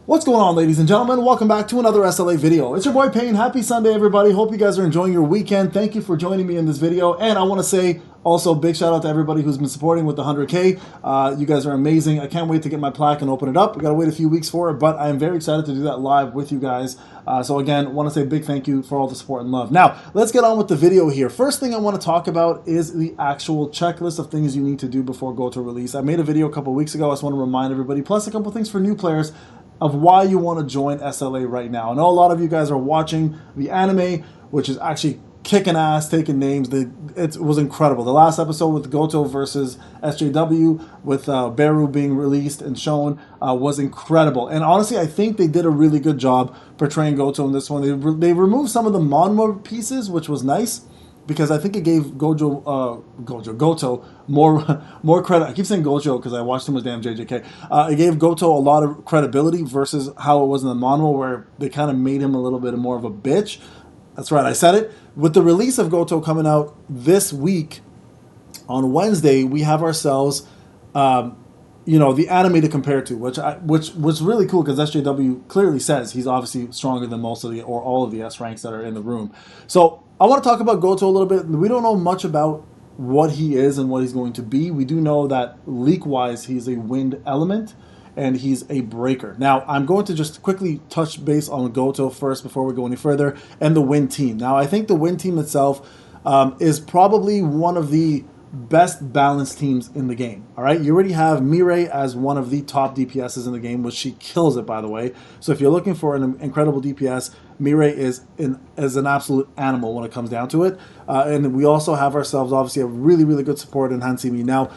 What's going on, ladies and gentlemen? Welcome back to another SLA video. It's your boy Payne. Happy Sunday, everybody. Hope you guys are enjoying your weekend. Thank you for joining me in this video. And I want to say also big shout out to everybody who's been supporting with the 100K. You guys are amazing. I can't wait to get my plaque and open it up. We got to wait a few weeks for it, but I am very excited to do that live with you guys. So again, want to say big thank you for all the support and love. Now, let's get on with the video here. First thing I want to talk about is the actual checklist of things you need to do before GOTO release. I made a video a couple weeks ago. I just want to remind everybody, plus a couple things for new players, of why you want to join SLA right now. I know a lot of you guys are watching the anime, which is actually kicking ass, taking names. It was incredible. The last episode with GOTO versus SJW, with Beru being released and shown, was incredible. And honestly, I think they did a really good job portraying GOTO in this one. They removed some of the Monmo pieces, which was nice, because I think it gave GOTO more credit. I keep saying Gojo because I watched too much damn JJK. It gave GOTO a lot of credibility versus how it was in the manual, where they kind of made him a little bit more of a bitch. That's right, I said it. With the release of GOTO coming out this week, on Wednesday, we have ourselves, the anime to compare to, which was really cool because SJW clearly says he's obviously stronger than most of the or all of the S ranks that are in the room. So I want to talk about GOTO a little bit. We don't know much about what he is and what he's going to be. We do know that leak-wise, he's a wind element and he's a breaker. Now, I'm going to just quickly touch base on GOTO first before we go any further, and the wind team. Now, I think the wind team itself is probably one of the best balanced teams in the game. All right, you already have Mirai as one of the top DPSs in the game, which she kills it, by the way. So if you're looking for an incredible DPS, Mirai is an absolute animal when it comes down to it. And we also have ourselves obviously a really, really good support in Hansimi. Now,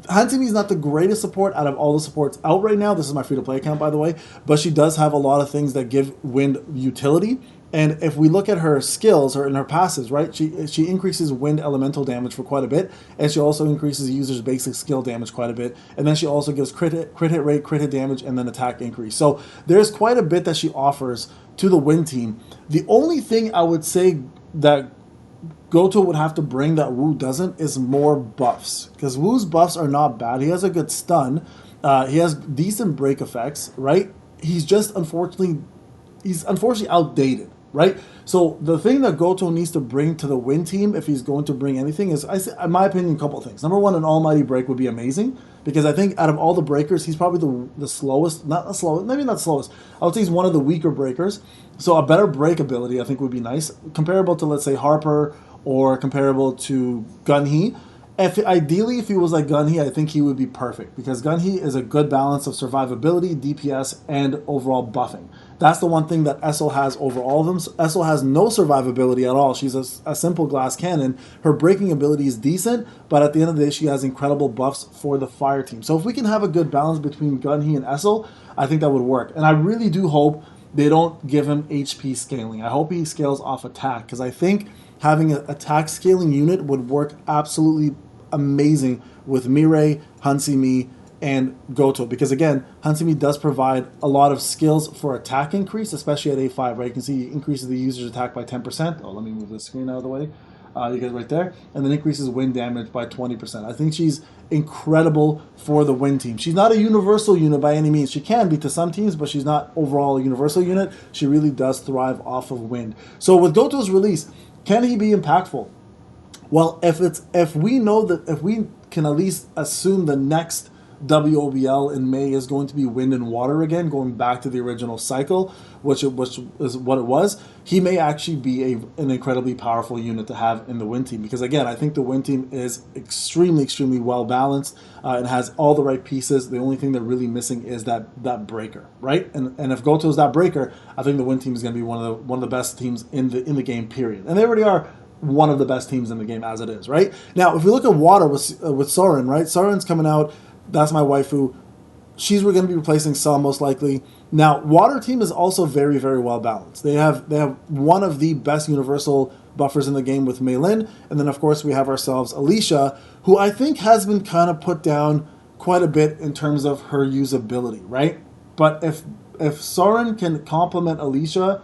Hansimi is not the greatest support out of all the supports out right now. This is my free-to-play account, by the way, but she does have a lot of things that give wind utility. And if we look at her skills or in her passes, right, she increases wind elemental damage for quite a bit, and she also increases the user's basic skill damage quite a bit, and then she also gives crit hit rate, crit hit damage, and then attack increase. So there's quite a bit that she offers to the wind team. The only thing I would say that GOTO would have to bring that Wu doesn't is more buffs, because Wu's buffs are not bad. He has a good stun, he has decent break effects, right? He's unfortunately outdated, right? So the thing that GOTO needs to bring to the win team, if he's going to bring anything, is, in my opinion, a couple of things. Number one, an almighty break would be amazing, because I think out of all the breakers, he's probably the slowest, not the slowest, maybe not slowest. I would say he's one of the weaker breakers. So a better break ability, I think, would be nice, comparable to, let's say, Harper, or comparable to Gunhee. Ideally, if he was like Gunhee, I think he would be perfect, because Gunhee is a good balance of survivability, DPS, and overall buffing. That's the one thing that Essel has over all of them. So Essel has no survivability at all. She's a simple glass cannon. Her breaking ability is decent, but at the end of the day, she has incredible buffs for the fire team. So if we can have a good balance between Gunhee and Essel, I think that would work. And I really do hope they don't give him HP scaling. I hope he scales off attack, because I think having an attack scaling unit would work absolutely amazing with Mirai, Hansimi, and GOTO, because again, Hansimi does provide a lot of skills for attack increase, especially at A5, right? You can see he increases the user's attack by 10%. Oh, let me move the screen out of the way. You get it right there. And then increases wind damage by 20%. I think she's incredible for the wind team. She's not a universal unit by any means. She can be to some teams, but she's not overall a universal unit. She really does thrive off of wind. So with GOTO's release, can he be impactful? Well, if we can at least assume the next WOBL in May is going to be wind and water again, going back to the original cycle, which is what it was, he may actually be an incredibly powerful unit to have in the wind team. Because again, I think the wind team is extremely, extremely well balanced and has all the right pieces. The only thing they're really missing is that breaker, right? And if GOTO is that breaker, I think the wind team is going to be one of the best teams in the game, period. And they already are one of the best teams in the game as it is, right? Now, if we look at water with Soren, right? Soren's coming out. That's my waifu. She's going to be replacing Saw most likely. Now, water team is also very, very well balanced. They have one of the best universal buffers in the game with Mei Lin, and then of course we have ourselves Alicia, who I think has been kind of put down quite a bit in terms of her usability, right? But if Soren can complement Alicia,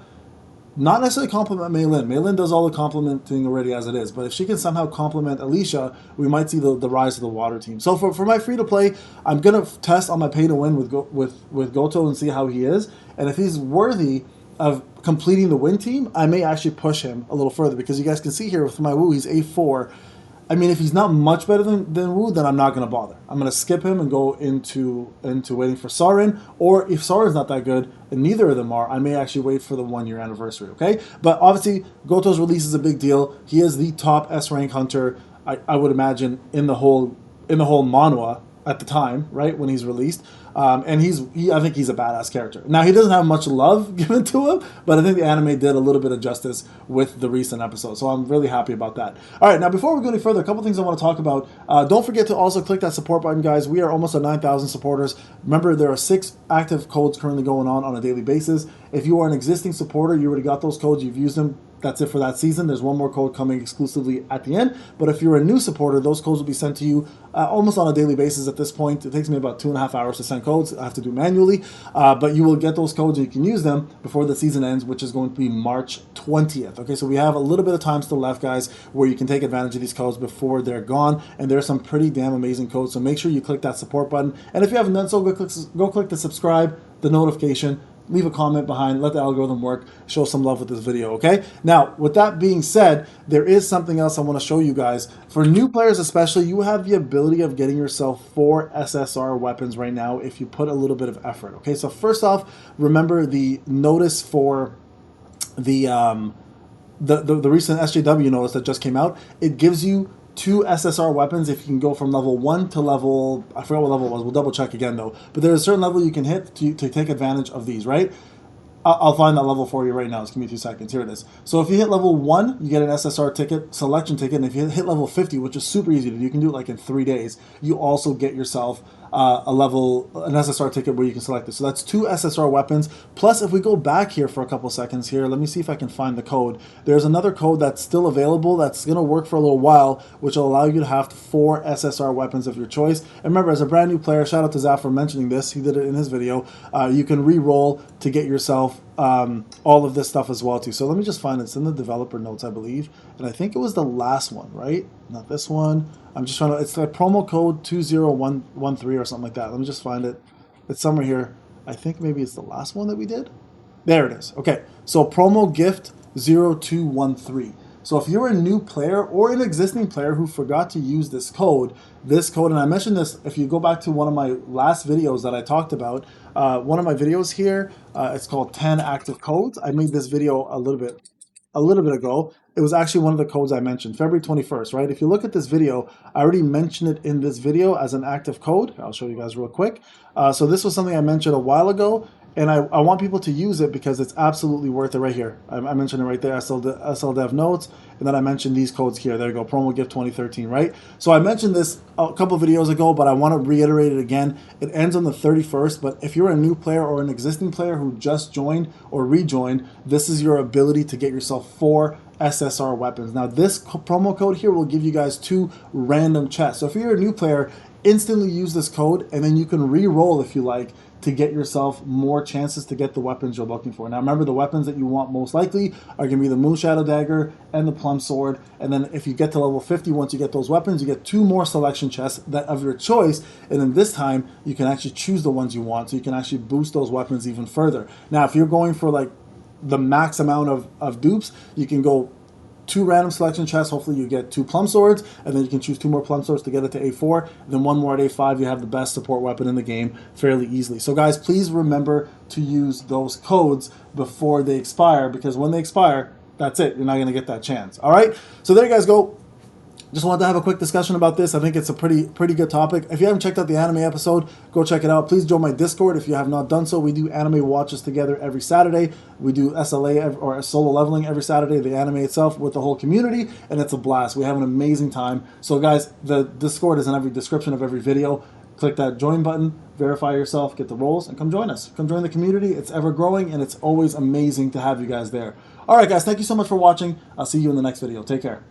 Not necessarily complement Mei Lin. Mei Lin does all the complimenting already as it is, but if she can somehow complement Alicia, we might see the rise of the water team. So for my free to play, I'm gonna test on my pay to win with Goto and see how he is, and if he's worthy of completing the win team, I may actually push him a little further, because you guys can see here with my Wu, he's A4. I mean, if he's not much better than Wu, then I'm not going to bother. I'm going to skip him and go into waiting for Sarin. Or if Sarin's not that good, and neither of them are, I may actually wait for the 1 year anniversary, okay? But obviously, Goto's release is a big deal. He is the top S rank hunter, I would imagine, in the whole manhwa at the time, right, when he's released. And I think he's a badass character. Now, he doesn't have much love given to him, but I think the anime did a little bit of justice with the recent episode, so I'm really happy about that. All right, now before we go any further, a couple things I want to talk about. Don't forget to also click that support button, guys. We are almost at 9,000 supporters. Remember, there are 6 active codes currently going on a daily basis. If you are an existing supporter, you already got those codes, you've used them, that's it for that season. There's one more code coming exclusively at the end. But if you're a new supporter, those codes will be sent to you almost on a daily basis at this point. It takes me about 2.5 hours to send codes. I have to do manually. But you will get those codes and you can use them before the season ends, which is going to be March 20th. Okay, so we have a little bit of time still left, guys, where you can take advantage of these codes before they're gone. And there's some pretty damn amazing codes. So make sure you click that support button. And if you haven't done so, go click the subscribe, the notification, leave a comment behind, let the algorithm work, show some love with this video, okay? Now, with that being said, there is something else I want to show you guys. For new players especially, you have the ability of getting yourself 4 SSR weapons right now if you put a little bit of effort, okay? So first off, remember the notice for the recent SJW notice that just came out. It gives you 2 SSR weapons if you can go from level 1 to level, I forgot what level it was, we'll double check again though, but there's a certain level you can hit to take advantage of these, right? I'll find that level for you right now. Just give me 2 seconds. Here it is. So if you hit level 1, you get an SSR ticket, selection ticket, and if you hit level 50, which is super easy to do, you can do it like in 3 days, you also get yourself an SSR ticket where you can select it. So that's 2 SSR weapons. Plus, if we go back here for a couple seconds here, let me see if I can find the code. There's another code that's still available that's going to work for a little while, which will allow you to have 4 SSR weapons of your choice. And remember, as a brand new player, shout out to Zaf for mentioning this. He did it in his video. You can re-roll to get yourself all of this stuff as well too. So let me just find it. It's in the developer notes, I believe, and I think it was the last one, right? Not this one. I'm just trying to, it's like promo code 20113 or something like that. Let me just find it. It's somewhere here. I think maybe it's the last one that we did. There it is. Okay, so promo gift 0213. So if you're a new player or an existing player who forgot to use this code, and I mentioned this, if you go back to one of my last videos that I talked about, one of my videos here, it's called 10 active codes. I made this video a little bit ago. It was actually one of the codes I mentioned, February 21st, right? If you look at this video, I already mentioned it in this video as an active code. I'll show you guys real quick. So this was something I mentioned a while ago, and I want people to use it because it's absolutely worth it right here. I mentioned it right there, SL Dev notes, and then I mentioned these codes here. There you go, promo gift 2013, right? So I mentioned this a couple videos ago, but I want to reiterate it again. It ends on the 31st, but if you're a new player or an existing player who just joined or rejoined, this is your ability to get yourself 4 SSR weapons. Now this promo code here will give you guys 2 random chests. So if you're a new player, instantly use this code, and then you can re-roll if you like to get yourself more chances to get the weapons you're looking for. Now remember, the weapons that you want most likely are going to be the Moon Shadow Dagger and the Plum Sword, and then if you get to level 50, once you get those weapons, you get 2 more selection chests that of your choice, and then this time you can actually choose the ones you want, so you can actually boost those weapons even further. Now if you're going for like the max amount of dupes, you can go 2 random selection chests. Hopefully you get 2 Plum Swords, and then you can choose 2 more Plum Swords to get it to A4, then 1 more at A5. You have the best support weapon in the game fairly easily. So guys, please remember to use those codes before they expire, because when they expire, that's it. You're not going to get that chance. All right, so there you guys go. Just wanted to have a quick discussion about this. I think it's a pretty good topic. If you haven't checked out the anime episode, go check it out. Please join my Discord if you have not done so. We do anime watches together every Saturday. We do SLA or solo leveling every Saturday, the anime itself with the whole community, and it's a blast. We have an amazing time. So guys, the Discord is in every description of every video. Click that join button, verify yourself, get the roles, and come join us. Come join the community. It's ever growing, and it's always amazing to have you guys there. All right, guys, thank you so much for watching. I'll see you in the next video. Take care.